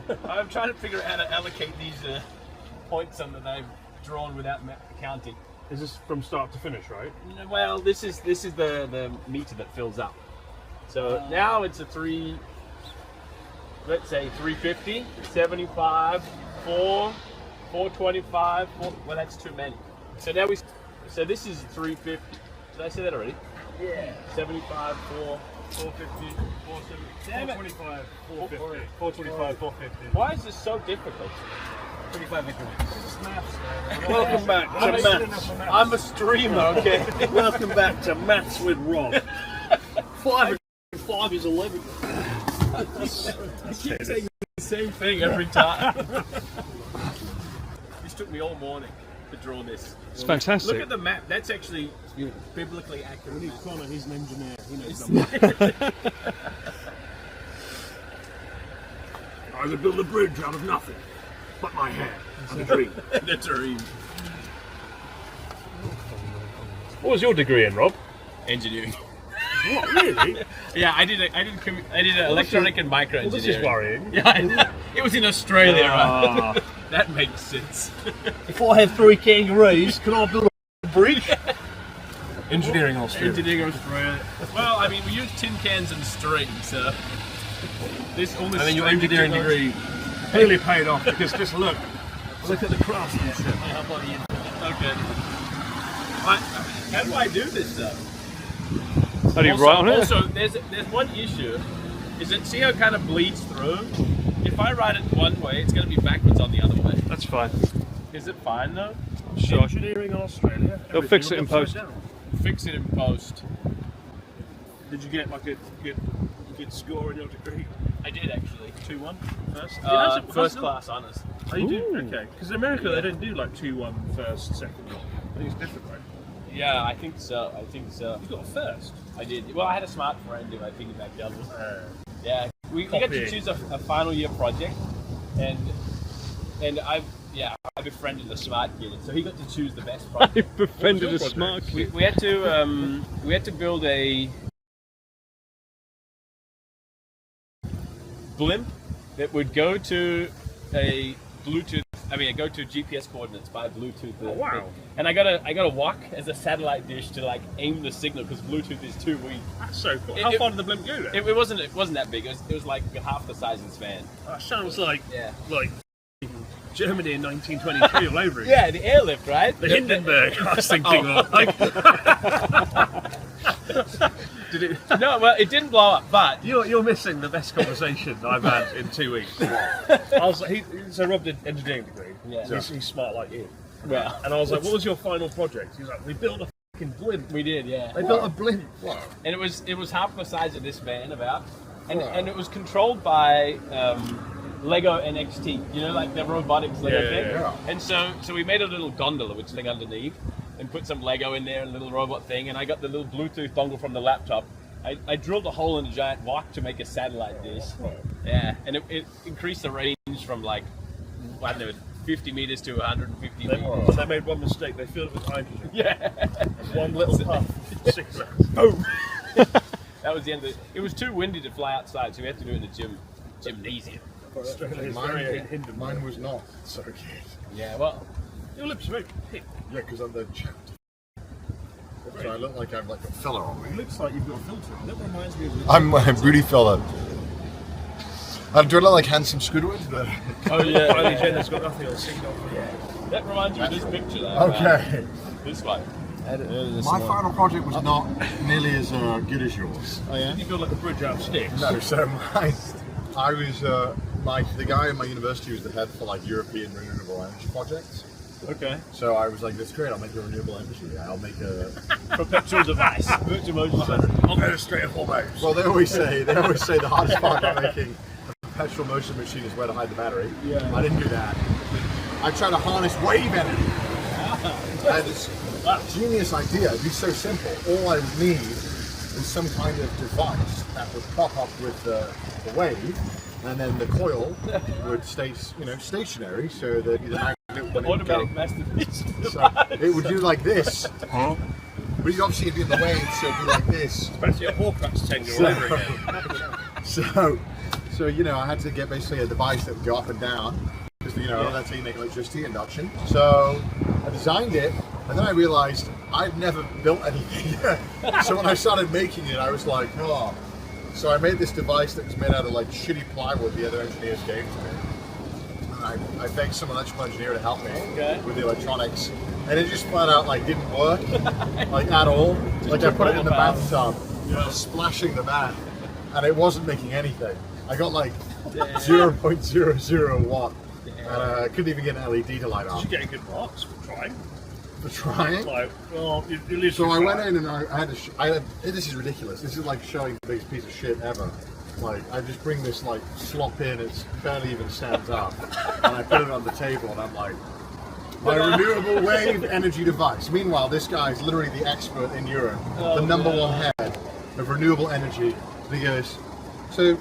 I'm trying to figure out how to allocate these points on that I've drawn without counting. Is this from start to finish, right? Well, this is the meter that fills up. So now it's a let's say 350, 75, 4, 425, 4, well that's too many. So now so this is 350. Did I say that already? Yeah. 75, 4, 450, 470. 425, 450. 425, 450. Why is this so difficult? 25 increments. This is maths, man. Welcome back to Maths. I'm a streamer, okay? Welcome back to Maths with Rob. 5 and 5 is 11. I keep saying the same thing every time. This took me all morning to draw this. It's fantastic. Look at the map. That's actually biblically accurate. We need Connor, he's an engineer. He knows numbers. I would build a bridge out of nothing but my hair and a dream. The dream. What was your degree in, Rob? Engineering. What, really? Yeah, I did electronic and micro Well, engineering. this is worrying. Yeah, it was in Australia, right? That makes sense. If I have 3 kangaroos, can I build a bridge? Engineering Australia. Engineering Australia. Well, I mean, we use tin cans and string, so this almost. And then your engineering degree Really paid off because just look at the craftsmanship. Okay. How do I do this though? How do you write on it? Also, there's one issue, is that see how it kind of bleeds through? If I write it one way, it's going to be backwards on the other way. That's fine. Is it fine though? Sure. Engineering in Australia. They'll fix it in everything post. upside down. Fix it in post. Did you get like a good score in your degree? I did actually. 2-1 first? First class honours. Oh, you do? Ooh. Okay. Because in America they don't do like 2-1 first, second. I think it's different, right? Yeah, I think so. You got a first. I did. Well, I had a smart friend who I piggybacked the others. Yeah, we got to Copying. choose a final year project, and I befriended a smart kid, so he got to choose the best I project. befriended a project? smart kid. we had to build a blimp that would go to a Bluetooth. Go to GPS coordinates by Bluetooth. Oh, wow. And I got a wok as a satellite dish to like aim the signal because Bluetooth is too weak. That's so cool. How far did the blimp go then? It wasn't that big. It was like half the size of this van. That sounds like Yeah. Germany in 1923 all over again. Yeah, the airlift, right? The Hindenburg, I was thinking of. Did it? No, well, it didn't blow up, but You're missing the best conversation I've had in 2 weeks. I was like, so Rob did engineering degree. Yeah. So he's smart like you. well, And I was like, what was your final project? He was like, we built a fucking blimp. we did, yeah. They built a blimp. And it was half the size of this van about, and it was controlled by Lego NXT. You know, like the robotics Lego thing. Yeah. And so we made a little gondola which thing underneath, and put some Lego in there, a little robot thing, and I got the little Bluetooth dongle from the laptop. I drilled a hole in a giant wok to make a satellite dish. Yeah, and it increased the range from like, I don't know, 50 meters to 150 meters. But they made one mistake. They filled it with hydrogen. Yeah. One little puff. 6 rounds. Boom. That was the end of it. It was too windy to fly outside, so we had to do it in the gymnasium. Mine was not so good. Yeah, well, Your lips are very thick. Yeah, because I'm the chapped. So I look like I'm like a fella on It me. looks like you've got a filter. That reminds me of I'm a broody fella. Do I look like handsome Squidward? oh yeah. Kylie Jenner's got nothing on signal. That reminds me of this picture though. Okay. This one. My final project was not nearly as good as yours. Oh yeah? Did you build like a bridge out of sticks? No, so the guy in my university was the head for like European renewable energy projects. Okay. So I was like, "That's great! I'll make a renewable energy. I'll make a Perpetual device. Virtual motion sensor. I'll go straight up hormones. Well, they always say the hardest part about making a perpetual motion machine is where to hide the battery. Yeah. I didn't do that. I tried to harness wave energy. I had this genius idea. It'd be so simple. All I would need is some kind of device that would pop up with the wave, and then the coil would stay, stationary, so that the magnet wouldn't Automatic go. masturbation. So it would do like this. Huh? But you obviously it'd be in the wave, so it'd be like this. Especially a Horcrux 10 or whatever again. So, I had to get basically a device that would go up and down, because, that's how you make electricity, induction. So I designed it, and then I realized I'd never built anything yet. So when I started making it, I was like, oh. So I made this device that was made out of like shitty plywood the other engineers gave to me. And I begged some electrical engineer to help me with the electronics. And it just flat out like didn't work, like at all. Like I put it in the bathtub, splashing the bath, and it wasn't making anything. I got like 0.00 watt, and I couldn't even get an LED to light up. Did you get good marks for trying? For trying? Like, well, you so I went in and I had to. This is ridiculous. This is like showing the biggest piece of shit ever. Like I just bring this like slop in. It's barely even stands up, and I put it on the table, and I'm like, my renewable wave energy device. Meanwhile, this guy is literally the expert in Europe, the number one head of renewable energy. And he goes, so,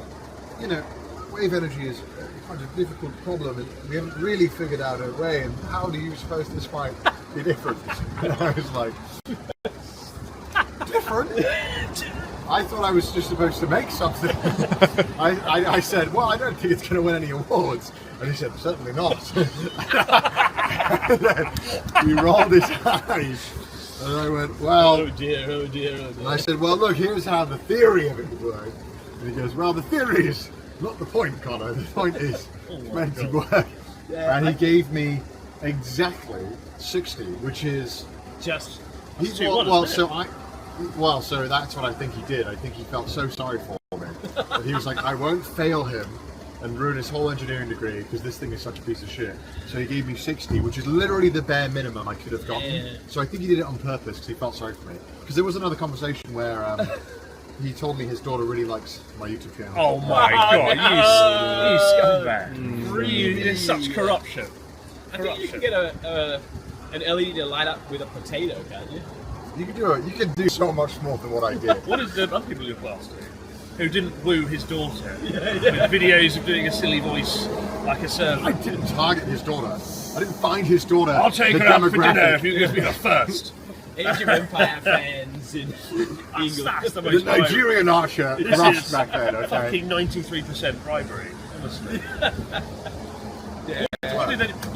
wave energy is quite a difficult problem, and we haven't really figured out a way. And how do you suppose this might be different? And I was like, different? I thought I was just supposed to make something. I said, well, I don't think it's going to win any awards. And he said, certainly not. And then he rolled his eyes. And I went, well... Oh dear, oh dear, oh dear. And I said, well, look, here's how the theory of it would work. And he goes, well, the theory is not the point, Connor. The point is it's meant to work. Yeah, and he gave me exactly 60, which is... Just... So that's what I think he did. I think he felt so sorry for me that he was like, I won't fail him and ruin his whole engineering degree because this thing is such a piece of shit. So he gave me 60, which is literally the bare minimum I could have gotten. Yeah. So I think he did it on purpose because he felt sorry for me. Because there was another conversation where he told me his daughter really likes my YouTube channel. Oh my god, you scumbag. Really, there's such corruption. I think you can get an LED to light up with a potato, can't you? You can do it. You can do so much more than what I did. What did the other people in your class do? Who didn't woo his daughter with videos of doing a silly voice like a servant? I didn't target his daughter. I didn't find his daughter. I'll take the her out for demographic. dinner if you give me the first. Age of Empire fans in England. That's the The most Nigerian archer This rough is back then, okay? fucking 93% bribery, honestly. Did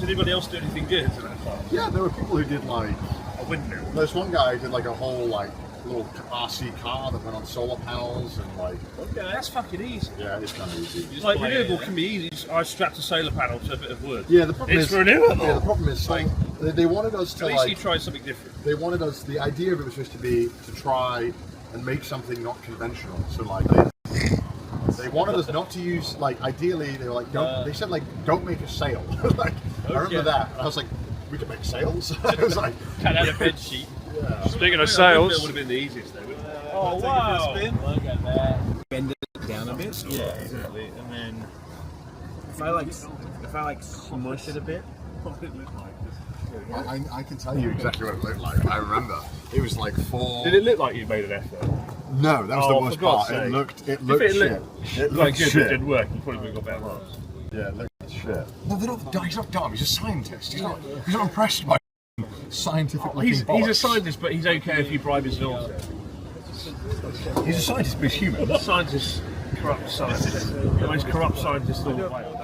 anybody else do anything good in that class? Yeah, there were people who did like A windmill. There's one guy who did like a whole like little RC car that went on solar panels and like Okay, that's fucking easy. yeah, it's kind of easy. Like renewable can be easy. I strapped a solar panel to a bit of wood. Yeah, the problem It's is renewable. Yeah, the problem is like they wanted us to At least you like tried something different. they wanted us. The idea of it was just to be to try and make something not conventional. So like they wanted us not to use like ideally they were like don't they said like don't make a sail. Like I remember that and I was like we can make sails. I was like Cut out a bed sheet. yeah. Speaking of That sales, would have been the easiest though. Wouldn't it? Oh wow! Look at that. Bend it down a bit. Yeah, exactly. And then if I like smush it a bit. What did it look like? I can tell you exactly what it looked like. I remember it was like 4. Did it look like you made an effort? No, that was the Oh, worst for God's part. It sake. looked If shit. it It like looked good, shit. it didn't work. You probably would have got better marks. Yeah, it looked shit. No, he's not dumb. He's a scientist. He's not impressed by scientific looking He's a bollocks. scientist, but he's okay if you bribe his daughter. He's a scientist, but he's human. Scientist, corrupt scientist. The most corrupt scientist in the world.